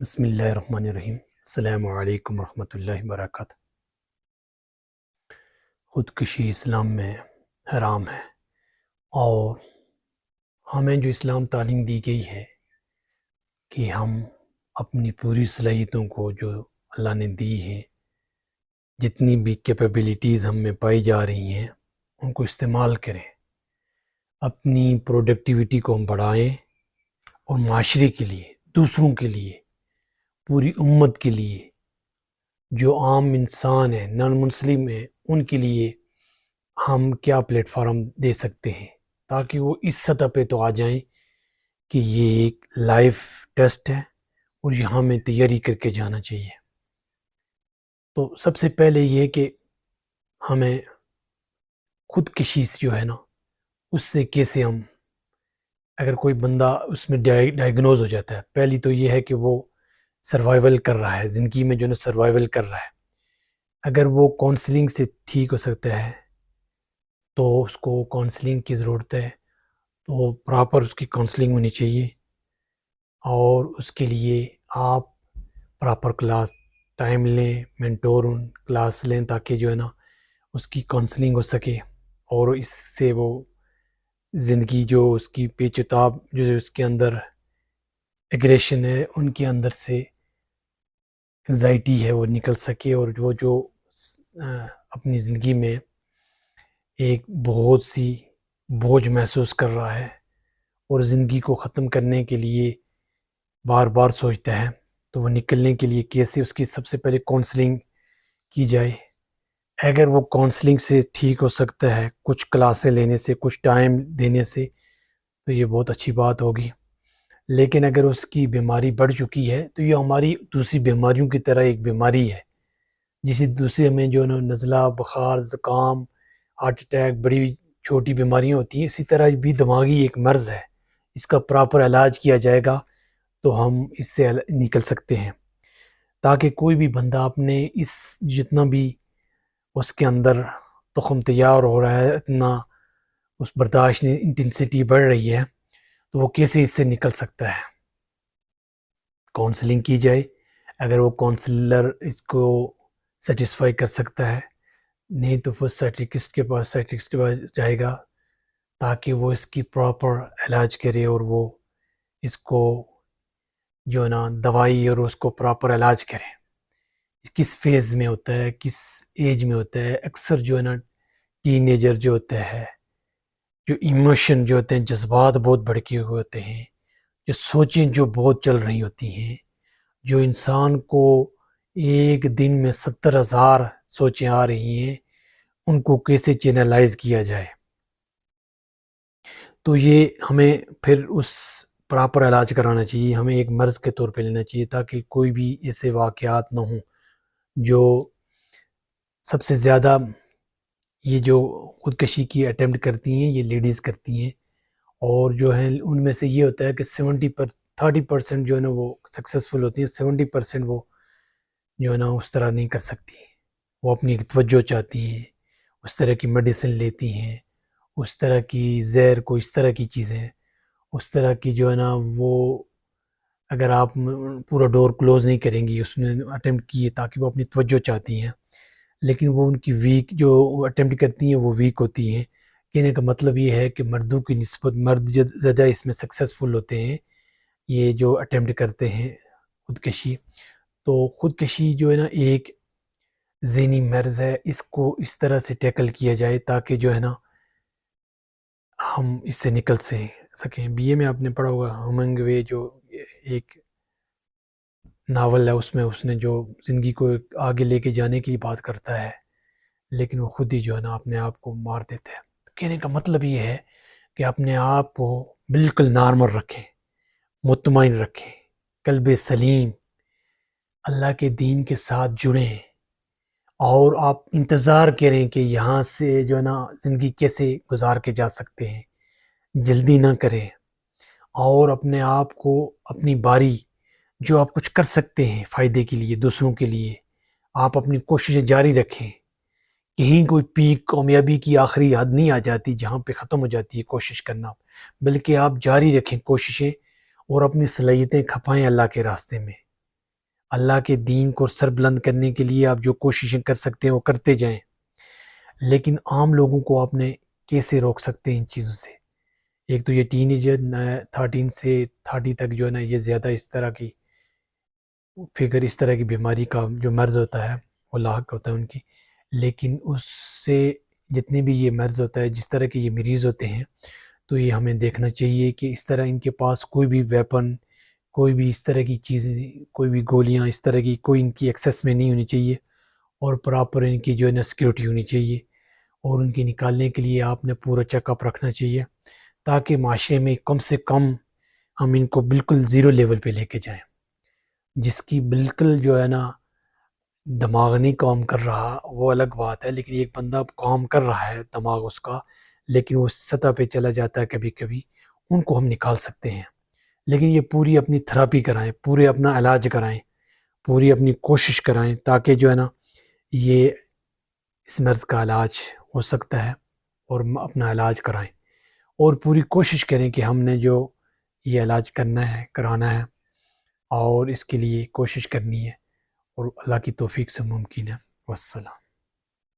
بسم اللہ الرحمن الرحیم۔ السلام علیکم ورحمۃ اللہ وبرکاتہ۔ خودکشی اسلام میں حرام ہے، اور ہمیں جو اسلام تعلیم دی گئی ہے کہ ہم اپنی پوری صلاحیتوں کو جو اللہ نے دی ہیں، جتنی بھی کیپیبلٹیز ہم میں پائی جا رہی ہیں، ان کو استعمال کریں، اپنی پروڈکٹیوٹی کو ہم بڑھائیں، اور معاشرے کے لیے، دوسروں کے لیے، پوری امت کے لیے، جو عام انسان ہیں، نان مسلم ہیں، ان کے لیے ہم کیا پلیٹ فارم دے سکتے ہیں تاکہ وہ اس سطح پہ تو آ جائیں کہ یہ ایک لائف ٹیسٹ ہے اور یہاں میں تیاری کر کے جانا چاہیے۔ تو سب سے پہلے یہ کہ ہمیں خودکشی جو ہے نا، اس سے کیسے ہم، اگر کوئی بندہ اس میں ڈائیگنوز ہو جاتا ہے، پہلی تو یہ ہے کہ وہ سروائیول کر رہا ہے، زندگی میں جو ہے سروائیول کر رہا ہے، اگر وہ کونسلنگ سے ٹھیک ہو سکتا ہے تو اس کو کونسلنگ کی ضرورت ہے، تو پراپر اس کی کونسلنگ ہونی چاہیے، اور اس کے لیے آپ پراپر کلاس ٹائم لیں، مینٹور کلاس لیں، تاکہ جو ہے نا اس کی کونسلنگ ہو سکے، اور اس سے وہ زندگی جو اس کی پیچ و تاب جو اس کے اندر ایگریشن ہے، ان کے اندر سے انزائٹی ہے، وہ نکل سکے، اور وہ جو اپنی زندگی میں ایک بہت سی بوجھ محسوس کر رہا ہے اور زندگی کو ختم کرنے کے لیے بار بار سوچتا ہے، تو وہ نکلنے کے لیے کیسے اس کی سب سے پہلے کونسلنگ کی جائے۔ اگر وہ کونسلنگ سے ٹھیک ہو سکتا ہے، کچھ کلاسیں لینے سے، کچھ ٹائم دینے سے، تو یہ بہت اچھی بات ہوگی۔ لیکن اگر اس کی بیماری بڑھ چکی ہے تو یہ ہماری دوسری بیماریوں کی طرح ایک بیماری ہے، جسے دوسرے میں جو نزلہ، بخار، زکام، ہارٹ اٹیک، بڑی چھوٹی بیماریاں ہوتی ہیں، اسی طرح بھی دماغی ایک مرض ہے، اس کا پراپر علاج کیا جائے گا تو ہم اس سے نکل سکتے ہیں، تاکہ کوئی بھی بندہ اپنے اس جتنا بھی اس کے اندر تخم تیار ہو رہا ہے، اتنا اس برداشت انٹینسٹی بڑھ رہی ہے، تو وہ کیسے اس سے نکل سکتا ہے۔ کونسلنگ کی جائے، اگر وہ کونسلر اس کو سیٹسفائی کر سکتا ہے، نہیں تو وہ سائیکٹرسٹ کے پاس جائے گا، تاکہ وہ اس کی پراپر علاج کرے، اور وہ اس کو جو ہے نا دوائی اور اس کو پراپر علاج کرے۔ کس فیز میں ہوتا ہے، کس ایج میں ہوتا ہے، اکثر جو ہے نا ٹین ایجر جو ہوتا ہے، جو ایموشن جو ہوتے ہیں، جذبات بہت بھڑکے ہوئے ہوتے ہیں، جو سوچیں جو بہت چل رہی ہوتی ہیں، جو انسان کو ایک دن میں 70,000 سوچیں آ رہی ہیں، ان کو کیسے چینلائز کیا جائے۔ تو یہ ہمیں پھر اس پراپر علاج کرانا چاہیے، ہمیں ایک مرض کے طور پہ لینا چاہیے، تاکہ کوئی بھی ایسے واقعات نہ ہوں۔ جو سب سے زیادہ یہ جو خودکشی کی اٹیمپٹ کرتی ہیں، یہ لیڈیز کرتی ہیں، اور جو ہیں ان میں سے یہ ہوتا ہے کہ 30% جو ہے نا وہ سکسیزفل ہوتی ہیں، 70% وہ جو ہے نا اس طرح نہیں کر سکتی، وہ اپنی توجہ چاہتی ہیں، اس طرح کی میڈیسن لیتی ہیں، اس طرح کی زہر کو، اس طرح کی چیزیں، اس طرح کی جو ہے نا وہ، اگر آپ پورا ڈور کلوز نہیں کریں گی، اس نے اٹیمپٹ کی ہے تاکہ وہ اپنی توجہ چاہتی ہیں، لیکن وہ ان کی ویک جو اٹیمپٹ کرتی ہیں وہ ویک ہوتی ہیں۔ کہنے کا مطلب یہ ہے کہ مردوں کی نسبت مرد زیادہ اس میں سکسیزفل ہوتے ہیں، یہ جو اٹیمپٹ کرتے ہیں خودکشی۔ تو خودکشی جو ہے نا ایک ذہنی مرض ہے، اس کو اس طرح سے ٹیکل کیا جائے تاکہ جو ہے نا ہم اس سے نکل سکیں۔ بی اے میں آپ نے پڑھا ہوگا ہمنگ وے، جو ایک ناول ہے، اس نے جو زندگی کو آگے لے کے جانے کی بات کرتا ہے، لیکن وہ خود ہی جو ہے نا اپنے آپ کو مار دیتا ہے۔ کہنے کا مطلب یہ ہے کہ اپنے آپ کو بالکل نارمل رکھیں، مطمئن رکھیں، قلب سلیم، اللہ کے دین کے ساتھ جڑیں، اور آپ انتظار کریں کہ یہاں سے جو ہے نا زندگی کیسے گزار کے جا سکتے ہیں، جلدی نہ کریں، اور اپنے آپ کو اپنی باری جو آپ کچھ کر سکتے ہیں فائدے کے لیے، دوسروں کے لیے، آپ اپنی کوششیں جاری رکھیں۔ کہیں کوئی پیک کامیابی کی آخری حد نہیں آ جاتی جہاں پہ ختم ہو جاتی ہے کوشش کرنا، بلکہ آپ جاری رکھیں کوششیں، اور اپنی صلاحیتیں کھپائیں اللہ کے راستے میں۔ اللہ کے دین کو سر بلند کرنے کے لیے آپ جو کوششیں کر سکتے ہیں وہ کرتے جائیں، لیکن عام لوگوں کو آپ نے کیسے روک سکتے ہیں ان چیزوں سے؟ ایک تو یہ ٹین ایجر 13 سے 30 تک جو ہے نا، یہ زیادہ اس طرح کی فگر، اس طرح کی بیماری کا جو مرض ہوتا ہے وہ لاحق ہوتا ہے ان کی. لیکن اس سے جتنے بھی یہ مرض ہوتا ہے، جس طرح کے یہ مریض ہوتے ہیں، تو یہ ہمیں دیکھنا چاہیے کہ اس طرح ان کے پاس کوئی بھی ویپن، کوئی بھی اس طرح کی چیزیں، کوئی بھی گولیاں اس طرح کی کوئی ان کی ایکسیس میں نہیں ہونی چاہیے، اور پراپر ان کی جو ہے نا سیکیورٹی ہونی چاہیے، اور ان کی نکالنے کے لیے آپ نے پورا چیک اپ رکھنا چاہیے، تاکہ معاشرے میں کم سے کم ہم ان کو بالکل زیرو لیول پہ لے کے جائیں. جس کی بالکل جو ہے نا دماغ نہیں کام کر رہا وہ الگ بات ہے، لیکن ایک بندہ کام کر رہا ہے دماغ اس کا، لیکن وہ سطح پہ چلا جاتا ہے کبھی کبھی، ان کو ہم نکال سکتے ہیں. لیکن یہ پوری اپنی تھراپی کرائیں، پورے اپنا علاج کرائیں، پوری اپنی کوشش کرائیں، تاکہ جو ہے نا یہ اس مرض کا علاج ہو سکتا ہے، اور اپنا علاج کرائیں، اور پوری کوشش کریں کہ ہم نے جو یہ علاج کرنا ہے کرانا ہے، اور اس کے لیے کوشش کرنی ہے، اور اللہ کی توفیق سے ممکن ہے. والسلام.